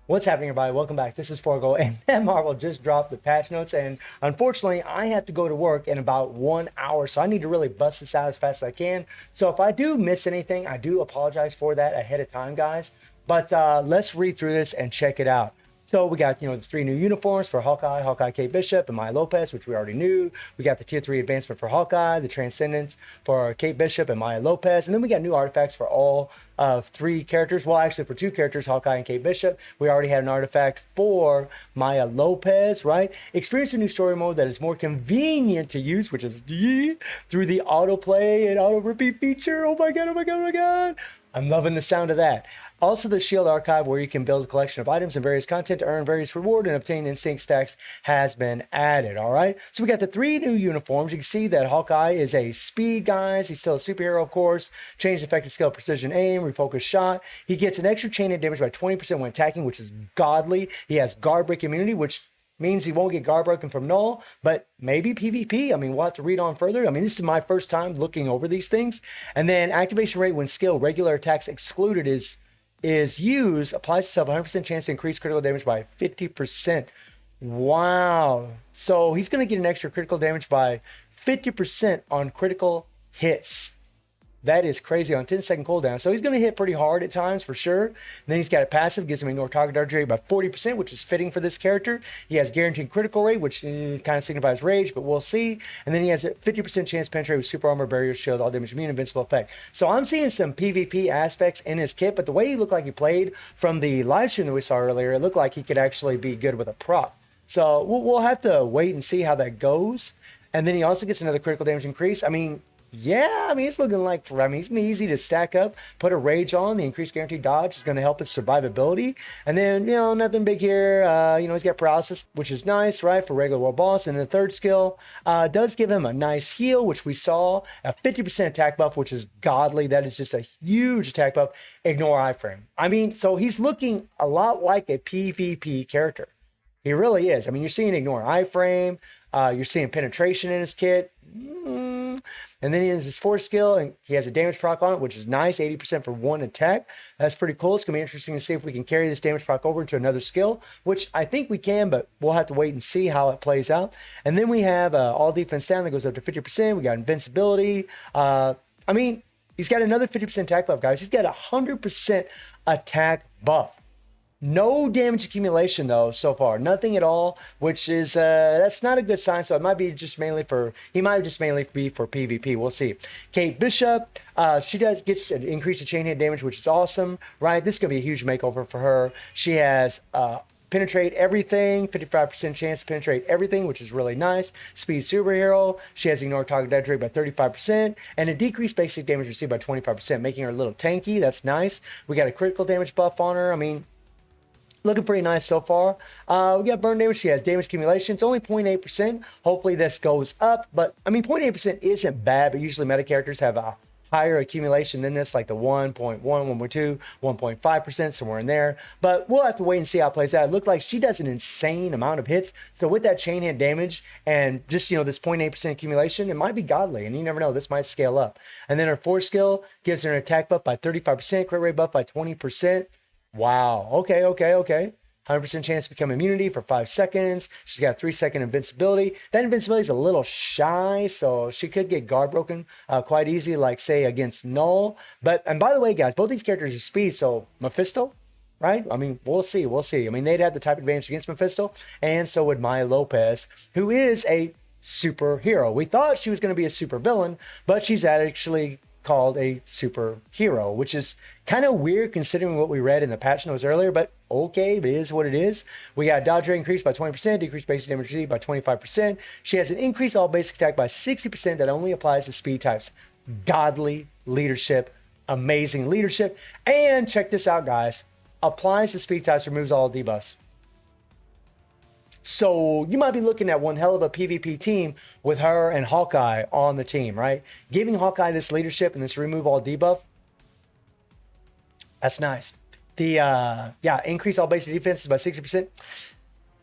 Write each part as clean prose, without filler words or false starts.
What's happening, everybody? Welcome back. This is Forgo, and Marvel just dropped the patch notes, and unfortunately, I have to go to work in about 1 hour, so I need to really bust this out as fast as I can. So if I do miss anything, I do apologize for that ahead of time, guys. But let's read through this and check it out. So we got, the three new uniforms for Hawkeye, Kate Bishop, and Maya Lopez, which we already knew. We got the tier 3 advancement for Hawkeye, the Transcendence for Kate Bishop and Maya Lopez. And then we got new artifacts for all of three characters. Well, actually, for two characters, Hawkeye and Kate Bishop. We already had an artifact for Maya Lopez, right? Experience a new story mode that is more convenient to use, which is through the autoplay and auto repeat feature. Oh my God, oh my God, oh my God. I'm loving the sound of that. Also, the Shield Archive, where you can build a collection of items and various content to earn various reward and obtain instinct stacks, has been added. All right. So we got the three new uniforms. You can see that Hawkeye is a speed, guys. He's still a superhero, of course. Changed effective skill, precision aim, refocus shot. He gets an extra chain hit damage by 20% when attacking, which is godly. He has guard break immunity, which means he won't get guard broken from null, but maybe PvP. I mean, we'll have to read on further. I mean, this is my first time looking over these things. And then activation rate when skill regular attacks excluded is used, applies itself 100% chance to increase critical damage by 50%. Wow. So he's going to get an extra critical damage by 50% on critical hits. That is crazy on 10-second cooldown. So he's going to hit pretty hard at times for sure. And then he's got a passive, gives him ignore target dodge rate by 40%, which is fitting for this character. He has guaranteed critical rate, which kind of signifies rage, but we'll see. And then he has a 50% chance to penetrate with super armor, barrier, shield, all damage immune, invincible effect. So I'm seeing some PvP aspects in his kit, but the way he looked like he played from the live stream that we saw earlier, it looked like he could actually be good with a prop. So we'll have to wait and see how that goes. And then he also gets another critical damage increase. I mean, yeah, it's looking like, it's easy to stack up, put a rage on. The increased guaranteed dodge is going to help his survivability. And then, nothing big here. He's got paralysis, which is nice, right, for regular world boss. And the third skill does give him a nice heal, which we saw, a 50% attack buff, which is godly. That is just a huge attack buff. Ignore iframe. So he's looking a lot like a PvP character. He really is. You're seeing ignore iframe. You're seeing penetration in his kit. And then he has his fourth skill, and he has a damage proc on it, which is nice, 80% for one attack. That's pretty cool. It's going to be interesting to see if we can carry this damage proc over into another skill, which I think we can, but we'll have to wait and see how it plays out. And then we have all defense down that goes up to 50%. We got invincibility. He's got another 50% attack buff, guys. He's got 100% attack buff. No damage accumulation though so far, nothing at all, which is that's not a good sign. So it might be just mainly for PvP. We'll see. Kate Bishop, she gets an increase in chain hit damage, which is awesome, right? This is gonna be a huge makeover for her. She has penetrate everything, 55% chance to penetrate everything, which is really nice. Speed superhero. She has ignore target dodge rate by 35% and a decreased basic damage received by 25%, making her a little tanky. That's nice. We got a critical damage buff on her. Looking pretty nice so far. We got burn damage. She has damage accumulation. It's only 0.8%. Hopefully this goes up. But 0.8% isn't bad, but usually meta characters have a higher accumulation than this, like the 1.1, 1.2, 1.5%, somewhere in there. But we'll have to wait and see how it plays out. It looked like she does an insane amount of hits. So with that chain hit damage and just, this 0.8% accumulation, it might be godly. And you never know, this might scale up. And then her fourth skill gives her an attack buff by 35%, crit rate buff by 20%. Wow. Okay. 100% chance to become immunity for 5 seconds. She's got 3-second invincibility. That invincibility is a little shy, so she could get guard broken quite easy, like say against Null. And by the way, guys, both these characters are speed, so Mephisto, right? We'll see. They'd have the type advantage against Mephisto, and so would Maya Lopez, who is a superhero. We thought she was going to be a super villain, but she's actually called a superhero, which is kind of weird considering what we read in the patch notes earlier, but okay, it is what it is. We got dodge rate increased by 20%, decreased basic damage received by 25%. She has an increased all basic attack by 60% that only applies to speed types. Godly leadership, amazing leadership. And check this out, guys. Applies to speed types, removes all debuffs. So you might be looking at one hell of a PvP team with her and Hawkeye on the team, right? Giving Hawkeye this leadership and this remove all debuff, that's nice. The increase all basic defenses by 60%.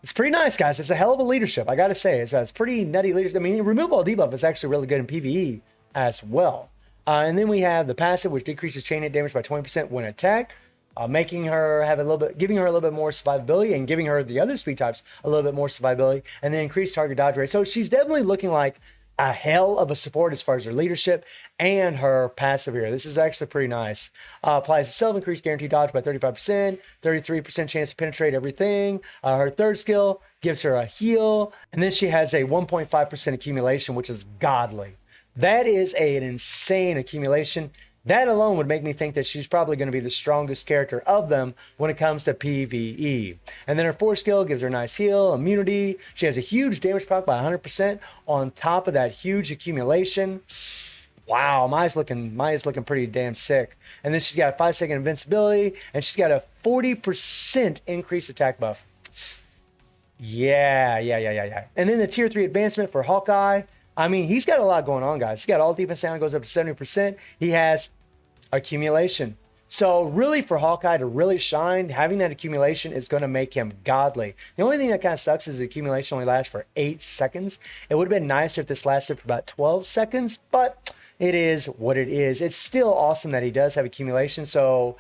It's pretty nice, guys. It's a hell of a leadership. I got to say, it's pretty nutty leadership. Remove all debuff is actually really good in PvE as well. And then we have the passive, which decreases chain hit damage by 20% when attacked. making her have a little bit, giving her a little bit more survivability and giving her the other speed types a little bit more survivability, and then increased target dodge rate. So she's definitely looking like a hell of a support as far as her leadership and her passive here. This is actually pretty nice. Applies a self increased guaranteed dodge by 35%, 33% chance to penetrate everything. Her third skill gives her a heal, and then she has a 1.5% accumulation, which is godly. That is an insane accumulation. That alone would make me think that she's probably going to be the strongest character of them when it comes to PvE. And then her fourth skill gives her a nice heal, immunity. She has a huge damage proc by 100% on top of that huge accumulation. Wow, Maya's looking pretty damn sick. And then she's got a 5-second invincibility, and she's got a 40% increased attack buff. Yeah. And then the tier 3 advancement for Hawkeye. I mean, he's got a lot going on, guys. He's got all defense down, goes up to 70%. He has accumulation. So really for Hawkeye to really shine, having that accumulation is going to make him godly. The only thing that kind of sucks is the accumulation only lasts for 8 seconds. It would have been nicer if this lasted for about 12 seconds, but it is what it is. It's still awesome that he does have accumulation. So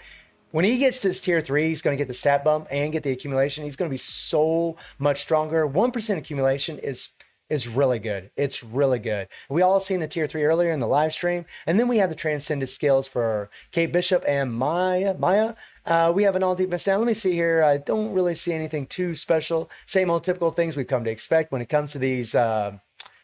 when he gets this tier 3, he's going to get the stat bump and get the accumulation. He's going to be so much stronger. 1% accumulation is really good. It's really good. We all seen the tier 3 earlier in the live stream. And then we have the transcended skills for Kate Bishop and Maya. We have an all defense down. Let me see here. I don't really see anything too special. Same old typical things we've come to expect when it comes to these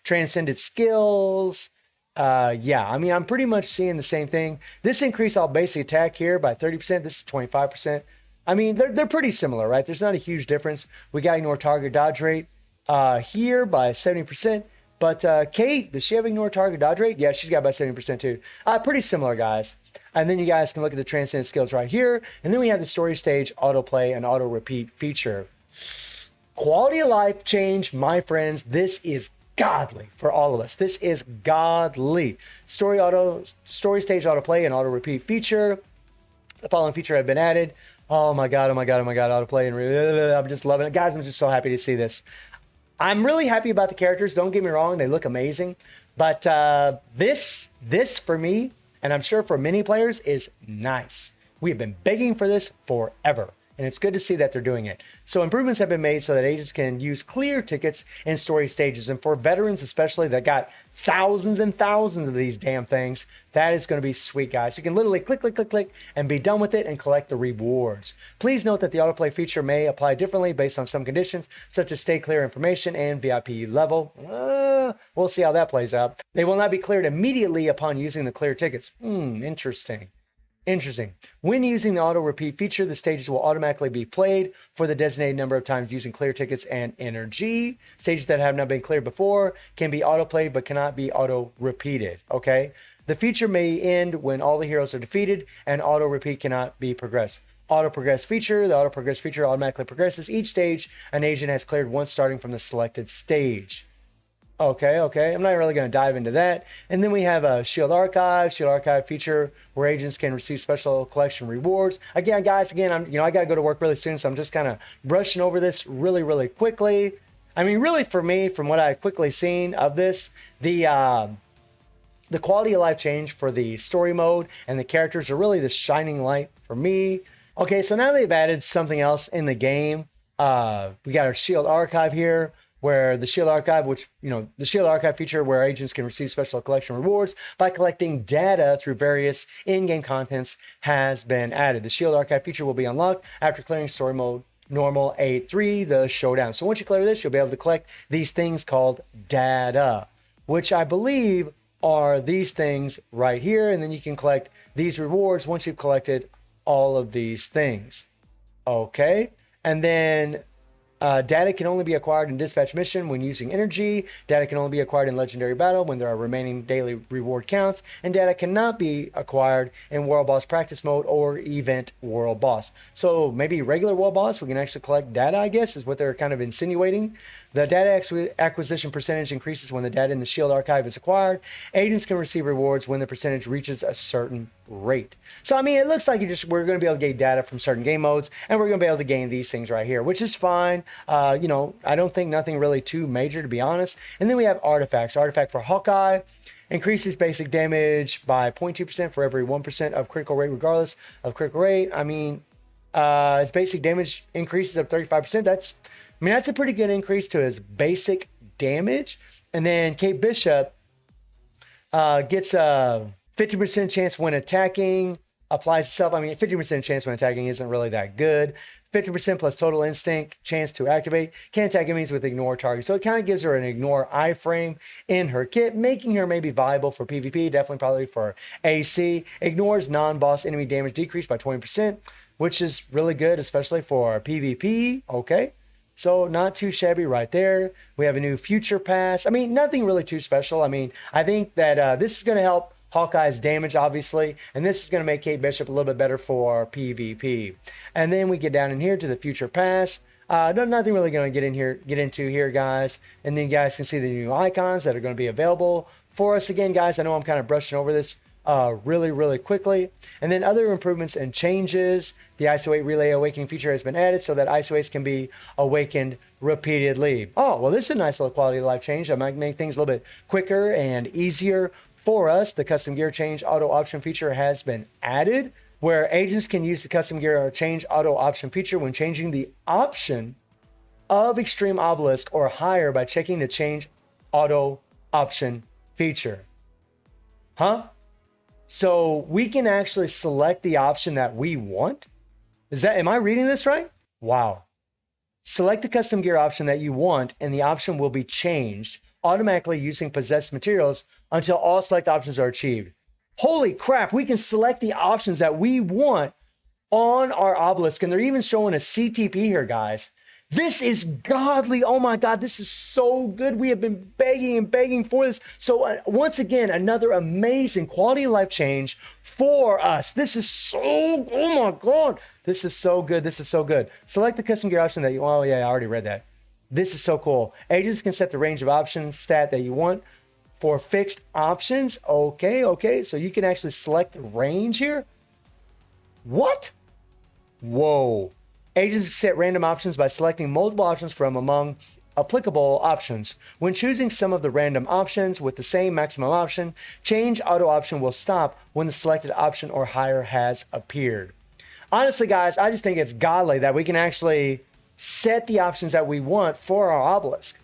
transcended skills. Yeah, I mean, I'm pretty much seeing the same thing. This increased all basic attack here by 30%. This is 25%. I mean, they're pretty similar, right? There's not a huge difference. We got ignore target dodge rate here by 70%. But Kate, does she have ignore target dodge rate? Yeah, she's got by 70% too. Pretty similar, guys. And then you guys can look at the transcendent skills right here. And then we have the story stage, autoplay, and auto repeat feature. Quality of life change, my friends. This is godly for all of us. This is godly. Story stage, autoplay, and auto repeat feature. The following feature have been added. Oh my God, autoplay. And I'm just loving it. Guys, I'm just so happy to see this. I'm really happy about the characters. Don't get me wrong. They look amazing. But this for me, and I'm sure for many players, is nice. We have been begging for this forever. And it's good to see that they're doing it. So improvements have been made so that agents can use clear tickets in story stages. And for veterans especially that got thousands and thousands of these damn things, that is going to be sweet, guys. You can literally click, and be done with it and collect the rewards. Please note that the autoplay feature may apply differently based on some conditions, such as stay clear information and VIP level. We'll see how that plays out. They will not be cleared immediately upon using the clear tickets. Interesting. When using the auto repeat feature, the stages will automatically be played for the designated number of times using clear tickets and energy. Stages that have not been cleared before can be auto played but cannot be auto repeated. Okay. The feature may end when all the heroes are defeated and auto repeat cannot be progressed. Auto progress feature. The auto progress feature automatically progresses each stage an agent has cleared once starting from the selected stage. Okay. I'm not really going to dive into that. And then we have a Shield Archive feature where agents can receive special collection rewards. Again, guys, I got to go to work really soon, so I'm just kind of brushing over this really quickly. I mean, really for me, from what I've quickly seen of this, the quality of life change for the story mode and the characters are really the shining light for me. Okay, so now they've added something else in the game. We got our Shield Archive here, where the Shield Archive, the Shield Archive feature where agents can receive special collection rewards by collecting data through various in-game contents has been added. The Shield Archive feature will be unlocked after clearing story mode normal A3, the showdown. So once you clear this, you'll be able to collect these things called data, which I believe are these things right here. And then you can collect these rewards once you've collected all of these things. Okay. And then data can only be acquired in dispatch mission when using energy. Data can only be acquired in legendary battle when there are remaining daily reward counts. And data cannot be acquired in world boss practice mode or event world boss. So maybe regular world boss, we can actually collect data, I guess, is what they're kind of insinuating. The data acquisition percentage increases when the data in the Shield Archive is acquired. Agents can receive rewards when the percentage reaches a certain rate. So, I mean, it looks like we're going to be able to gain data from certain game modes, and we're going to be able to gain these things right here, which is fine. I don't think nothing really too major, to be honest. And then we have artifacts. Artifact for Hawkeye increases basic damage by 0.2% for every 1% of critical rate, regardless of critical rate. I mean, His basic damage increases up 35%. That's a pretty good increase to his basic damage. And then Kate Bishop gets a 50% chance when attacking, applies itself. 50% chance when attacking isn't really that good. 50% plus total instinct chance to activate. Can attack enemies with ignore target. So it kind of gives her an ignore iframe in her kit, making her maybe viable for PvP, definitely probably for AC. Ignores non-boss enemy damage decrease by 20%, which is really good, especially for PvP. Okay. So not too shabby right there. We have a new future pass. Nothing really too special. I think that this is going to help Hawkeye's damage, obviously, and this is going to make Kate Bishop a little bit better for PvP. And then we get down in here to the future pass. Nothing really going to get into here, guys. And then you guys can see the new icons that are going to be available for us. Again, guys, I know I'm kind of brushing over this really quickly. And then other improvements and changes. The ISO 8 Relay Awakening feature has been added so that ISO 8s can be awakened repeatedly. Oh, well, this is a nice little quality of life change. That might make things a little bit quicker and easier for us. The custom gear change auto option feature has been added, where agents can use the custom gear change auto option feature when changing the option of Extreme Obelisk or higher by checking the change auto option feature. So we can actually select the option that we want. Am I reading this right? Wow. Select the custom gear option that you want, and the option will be changed automatically using possessed materials until all select options are achieved. Holy crap, we can select the options that we want on our obelisk, and they're even showing a CTP here, guys. This is godly. Oh my God, this is so good. We have been begging and begging for this. So once again, another amazing quality of life change for us. This is oh my God. This is so good. This is so good. Select the custom gear option that you, oh yeah, I already read that. This is so cool. Agents can set the range of options stat that you want for fixed options. Okay. So you can actually select the range here. What? Whoa. Agents can set random options by selecting multiple options from among applicable options. When choosing some of the random options with the same maximum option, change auto option will stop when the selected option or higher has appeared. Honestly, guys, I just think it's godly that we can actually set the options that we want for our obelisk.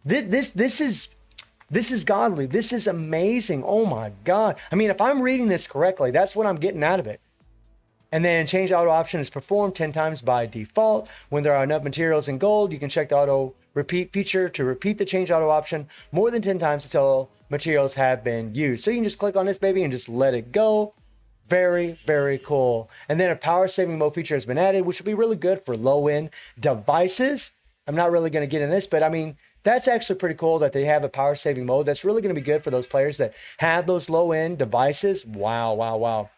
This is godly. This is amazing. Oh my God. If I'm reading this correctly, that's what I'm getting out of it. And then change auto option is performed 10 times by default. When there are enough materials in gold, you can check the auto repeat feature to repeat the change auto option more than 10 times until materials have been used. So you can just click on this baby and just let it go. Very cool. And then a power saving mode feature has been added, which will be really good for low end devices. I'm not really going to get in this, but that's actually pretty cool that they have a power saving mode. That's really going to be good for those players that have those low end devices. Wow.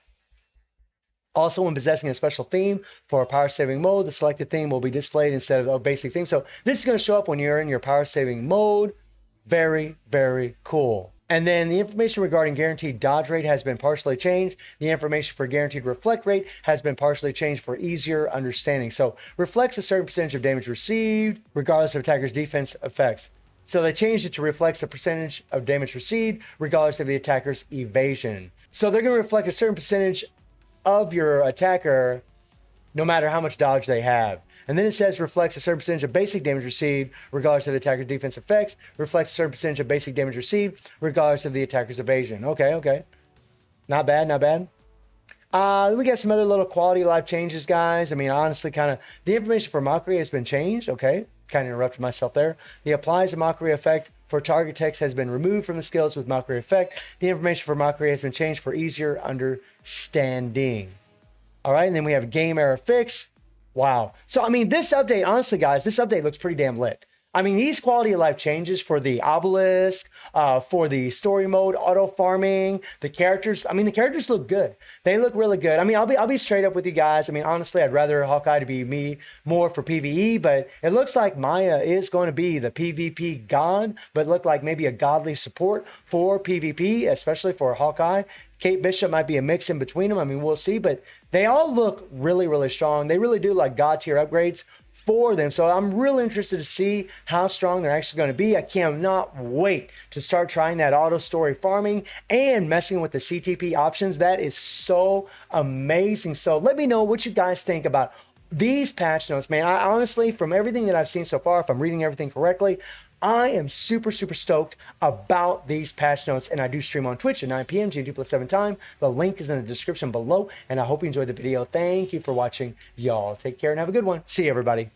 Also, when possessing a special theme for a power saving mode, the selected theme will be displayed instead of a basic theme. So this is going to show up when you're in your power saving mode. Very cool. And then the information regarding guaranteed dodge rate has been partially changed. The information for guaranteed reflect rate has been partially changed for easier understanding. So reflects a certain percentage of damage received, regardless of attacker's defense effects. So they changed it to reflects a percentage of damage received, regardless of the attacker's evasion. So they're going to reflect a certain percentage of your attacker, no matter how much dodge they have. And then it says reflects a certain percentage of basic damage received, regardless of the attacker's defense effects. Reflects a certain percentage of basic damage received, regardless of the attacker's evasion. Okay. Not bad. We got some other little quality of life changes, guys. Honestly, the information for mockery has been changed. Okay, kind of interrupted myself there. The applies a mockery effect for target text has been removed from the skills with mockery effect. The information for mockery has been changed for easier understanding. All right, and then we have game error fix. Wow. So, this update, honestly, guys, this update looks pretty damn lit. These quality of life changes for the obelisk, for the story mode, auto farming, the characters. The characters look good. They look really good. I'll be straight up with you guys. Honestly, I'd rather Hawkeye to be me more for PvE, but it looks like Maya is going to be the PvP god, but look like maybe a godly support for PvP, especially for Hawkeye. Kate Bishop might be a mix in between them. We'll see, but they all look really strong. They really do like god tier upgrades for them. So I'm really interested to see how strong they're actually going to be. I cannot wait to start trying that auto story farming and messing with the CTP options. That is so amazing. So let me know what you guys think about these patch notes, man, I honestly, from everything that I've seen so far, if I'm reading everything correctly, I am super, super stoked about these patch notes, and I do stream on Twitch at 9 p.m. GMT+7 time. The link is in the description below, and I hope you enjoyed the video. Thank you for watching, y'all. Take care and have a good one. See you, everybody.